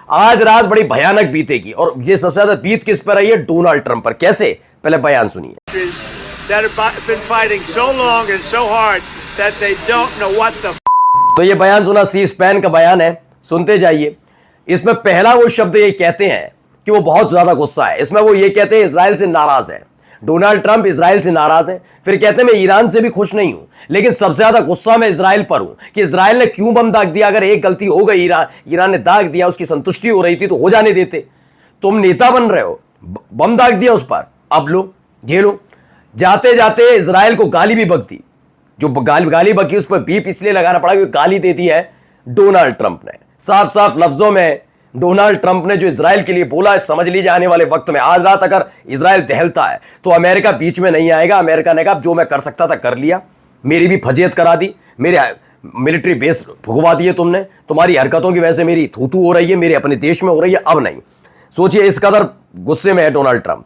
आज रात बड़ी भयानक बीतेगी और ये सबसे ज्यादा बीत किस पर रही है? डोनाल्ड ट्रंप पर। कैसे? पहले बयान सुनिए। तो ये बयान सुना, सी स्पैन का बयान है, सुनते जाइए। इसमें पहला वो शब्द ये कहते हैं कि वो बहुत ज्यादा गुस्सा है। इसमें वो ये कहते हैं इजराइल से नाराज है, डोनाल्ड ट्रंप इजराइल से नाराज है। फिर कहते हैं मैं ईरान से भी खुश नहीं हूं, लेकिन सबसे ज्यादा गुस्सा मैं इजराइल पर हूं कि इजराइल ने क्यों बम दाग दिया। अगर एक गलती हो गई, ईरान ने दाग दिया, उसकी संतुष्टि हो रही थी तो हो जाने देते। तुम नेता बन रहे हो, बम दाग दिया उस पर, अब लो झेलो। जाते जाते इजराइल को गाली भी बक दी। जो गाली बकी उस पर बीप इसलिए लगाना पड़ा क्योंकि गाली दे दी है डोनाल्ड ट्रंप ने। साफ साफ लफ्जों में डोनाल्ड ट्रंप ने जो इजराइल के लिए बोला है, समझ लीजिए आने वाले वक्त में, आज रात अगर इजराइल दहलता है तो अमेरिका बीच में नहीं आएगा। अमेरिका ने कहा जो मैं कर सकता था कर लिया, मेरी भी फजीयत करा दी, मेरे मिलिट्री बेस भुगवा दिए तुमने, तुम्हारी हरकतों की वजह से मेरी थूथू हो रही है, मेरे अपने देश में हो रही है, अब नहीं। सोचिए इस कदर गुस्से में है डोनाल्ड ट्रंप।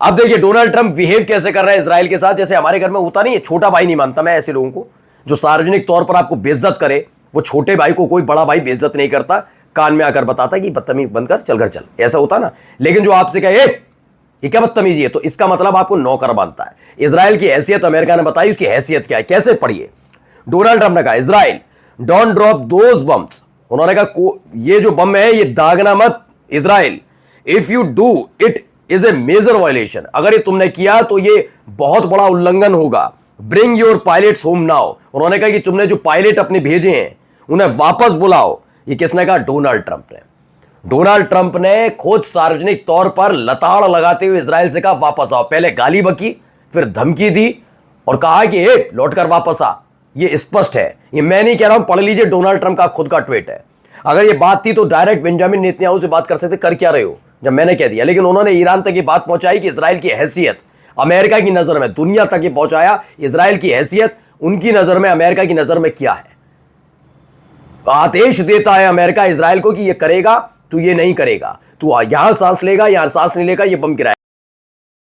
अब देखिए डोनाल्ड ट्रंप बिहेव कैसे कर रहा है इजराइल के साथ, जैसे हमारे घर में होता नहीं है, छोटा भाई नहीं मानता मैं ऐसे लोगों को जो सार्वजनिक तौर पर आपको बेइज्जत करे। वो छोटे भाई को कोई बड़ा भाई बेइज्जत नहीं करता, कान में आकर बताता कि बदतमीज बंद कर, चल घर चल, ऐसा होता ना। लेकिन जो आपसे कहे ये क्या बदतमीजी है, तो इसका मतलब आपको नौकर मानता है। इजराइल की हैसियत अमेरिका ने बताई, उसकी हैसियत क्या है, कैसे पढ़िए। डोनाल्ड ट्रंप ने कहा Israel don't drop those bombs. उन्होंने कहा ये जो बम है ये दागना मत Israel, if you do it is a major violation. अगर ये तुमने किया तो ये बहुत बड़ा उल्लंघन होगा। Bring your pilots home now. उन्होंने कहा कि तुमने जो पायलट अपने भेजे हैं उन्हें वापस बुलाओ। ये किसने कहा? डोनाल्ड ट्रंप ने। डोनाल्ड ट्रंप ने खुद सार्वजनिक तौर पर लताड़ लगाते हुए इजराइल से कहा वापस आओ। पहले गाली बकी, फिर धमकी दी और कहा कि लौट कर वापस आ। ये स्पष्ट है, ये मैं नहीं कह रहा हूं, पढ़ लीजिए, डोनाल्ड ट्रंप का खुद का ट्वीट है। अगर ये बात थी तो डायरेक्ट बेंजामिन नेतन्याहू से बात कर सकते, कर क्या रहे हो जब मैंने कह दिया। लेकिन उन्होंने ईरान तक ये बात पहुंचाई कि इजराइल की हैसियत अमेरिका की नजर में, दुनिया तक ये पहुंचाया इजराइल की हैसियत उनकी नजर में, अमेरिका की नजर में क्या है। आदेश देता है अमेरिका इजराइल को कि ये करेगा, तू ये नहीं करेगा, तू यहां सांस लेगा, यहां सांस नहीं लेगा, ये बम गिराएगा।